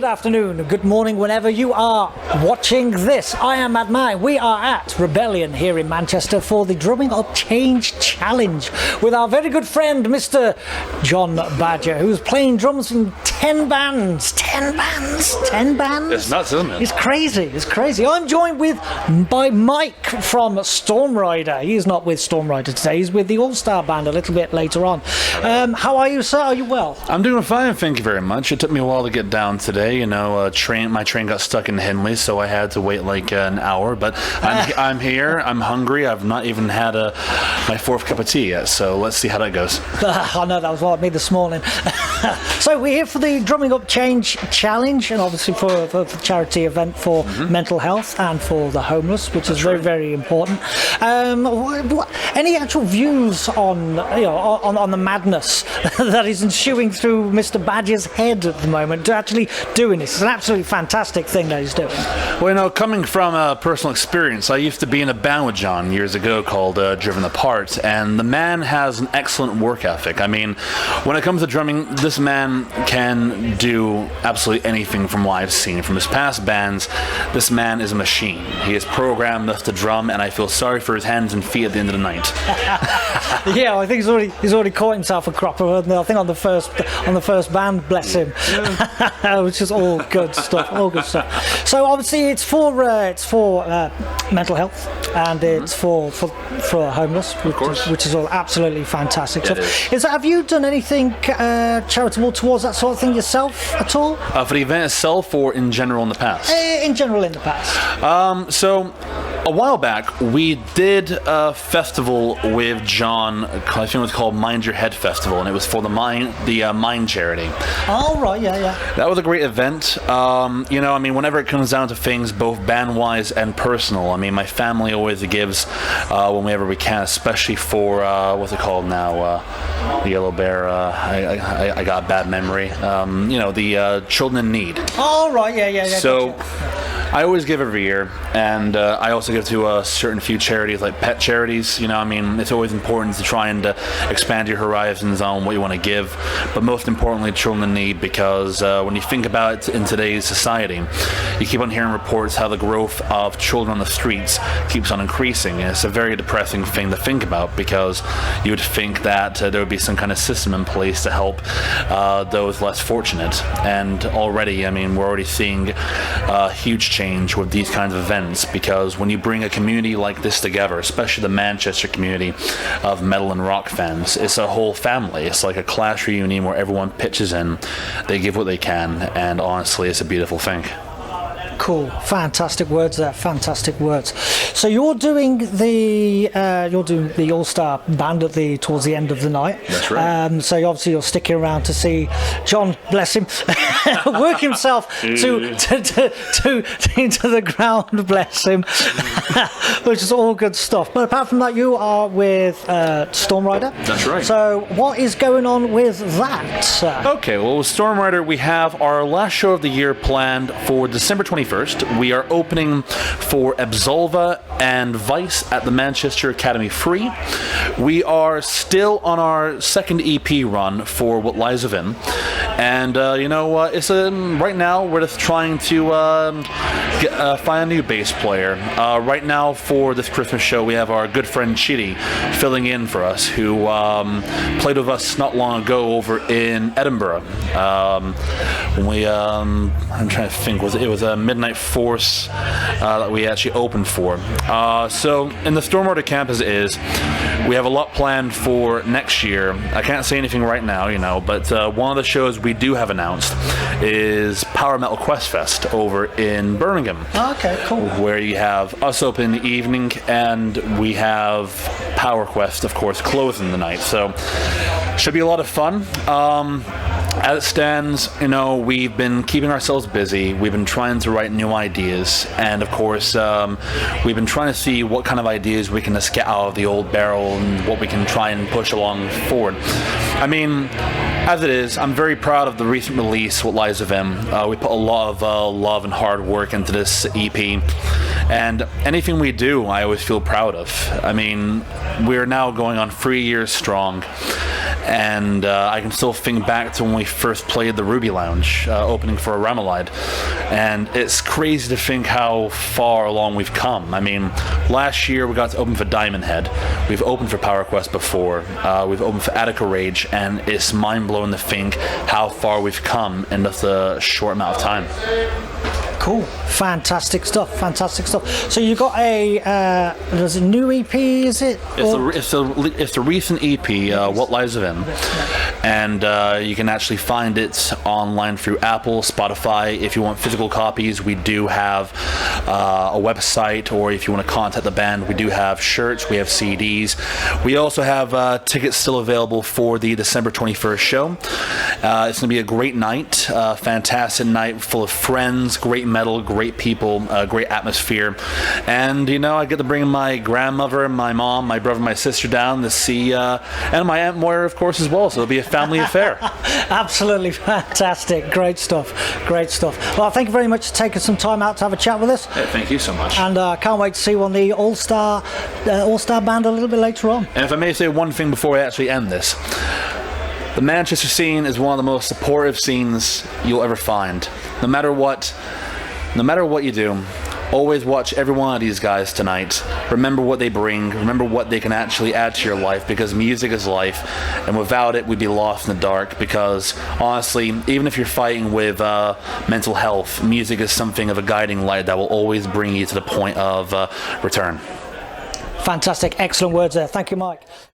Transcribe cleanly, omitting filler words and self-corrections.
good afternoon, good morning, whenever you are watching this. I am MadMartin. We are at Rebellion here in Manchester for the Drumming Up Change Challenge with our very good friend, Mr. John Badger, who's playing drums in 10 bands. 10 bands? 10 bands? It's nuts, isn't it? It's crazy. It's crazy. I'm joined by Mike from Stormrider. He's not with Stormrider today. He's with the All-Star Band a little bit later on. How are you, sir? Are you well? I'm doing fine, thank you very much. It took me a while to get down today. You know, my train got stuck in Henley, so I had to wait like an hour. But I'm here. I'm hungry. I've not even had my fourth cup of tea yet. So let's see how that goes. I know that was like me this morning. So we're here for the Drumming Up Change Challenge, and obviously for the charity event for mental health and for the homeless, which is very, very important. Any actual views on on the madness that is ensuing through Mr. Badger's head at the moment to actually doing this? It's an absolutely fantastic thing that he's doing. Well, you know, coming from a personal experience, I used to be in a band with John years ago called Driven Apart, and the man has an excellent work ethic. I mean, when it comes to drumming, this man can do absolutely anything from what I've seen. From his past bands, this man is a machine. He is programmed us to drum, and I feel sorry for his hands and feet at the end of the night. Yeah, I think he's already caught himself a cropper. I think on the first band, bless him, which is all good stuff. All good stuff. So obviously it's for mental health, and it's for homeless, which is all absolutely fantastic. So, have you done anything charitable towards that sort of thing yourself at all? For the event itself, or in general in the past? In general, in the past. So a while back, we did a festival with John. I think it was called Mind Your Head Festival, and it was for the Mind Charity. Oh, right, yeah. That was a great event. I mean, whenever it comes down to things, both band-wise and personal, I mean, my family always gives whenever we can, especially for, what's it called now? The Yellow Bear. I got a bad memory. The children in need. Oh, right, yeah. So, gotcha. I always give every year, and I also give to a certain few charities, like pet charities. You know, I mean, it's always important to try and expand your horizons on what you want to give, but most importantly, children in need, because when you think about it in today's society, you keep on hearing reports how the growth of children on the streets keeps on increasing, and it's a very depressing thing to think about, because you would think that there would be some kind of system in place to help those less fortunate, and already, I mean, we're already seeing huge change with these kinds of events, because when you bring a community like this together, especially the Manchester community of metal and rock fans, it's a whole family. It's like a class reunion where everyone pitches in, they give what they can, and honestly, it's a beautiful thing. Cool, fantastic words there. Fantastic words. So you're doing the All-Star Band towards the end of the night. That's right. So obviously you're sticking around to see John, bless him, work himself into the ground, bless him, which is all good stuff. But apart from that, you are with Stormrider. That's right. So what is going on with that, sir? Okay, well, with Stormrider, we have our last show of the year planned for December 21st. We are opening for Absolva and Vice at the Manchester Academy Free. We are still on our second EP run for What Lies Within. And, it's right now we're just trying to find a new bass player. Right now for this Christmas show, we have our good friend Chidi filling in for us, who played with us not long ago over in Edinburgh. When we, I'm trying to think, it was a Midnight Force that we actually opened for. So in the Stormrider camp as it is, we have a lot planned for next year. I can't say anything right now, but one of the shows we do have announced is Power Metal Quest Fest over in Birmingham. Okay, cool. Where you have us open in the evening, and we have Power Quest, of course, closing the night. So should be a lot of fun. As it stands, we've been keeping ourselves busy. We've been trying to write new ideas, and of course, we've been trying to see what kind of ideas we can just get out of the old barrel and what we can try and push along forward. I mean, as it is, I'm very proud of the recent release, What Lies Within. We put a lot of love and hard work into this EP, and anything we do, I always feel proud of. I mean, we're now going on 3 years strong, And I can still think back to when we first played the Ruby Lounge, opening for a Ramelide. And it's crazy to think how far along we've come. I mean, last year we got to open for Diamond Head. We've opened for Power Quest before. We've opened for Attica Rage, and it's mind-blowing to think how far we've come in just a short amount of time. Cool, fantastic stuff. So you got there's a new EP, is it? It's the recent EP, What Lies Within, and you can actually find it online through Apple, Spotify. If you want physical copies, we do have a website, or if you want to contact the band, we do have shirts, we have CDs. We also have tickets still available for the December 21st show. It's going to be a great night, fantastic night full of friends, great metal, great people, great atmosphere, and I get to bring my grandmother, my mom, my brother, my sister down to see, and my Aunt Moira, of course, as well. So it'll be a family affair. Absolutely fantastic, great stuff. Well, thank you very much for taking some time out to have a chat with us. Hey, thank you so much. And can't wait to see you on the All-Star band a little bit later on. And if I may say one thing before I actually end this. The Manchester scene is one of the most supportive scenes you'll ever find. No matter what you do, always watch every one of these guys tonight. Remember what they bring. Remember what they can actually add to your life, because music is life, and without it, we'd be lost in the dark. Because honestly, even if you're fighting with mental health, music is something of a guiding light that will always bring you to the point of return. Fantastic, excellent words there. Thank you, Mike.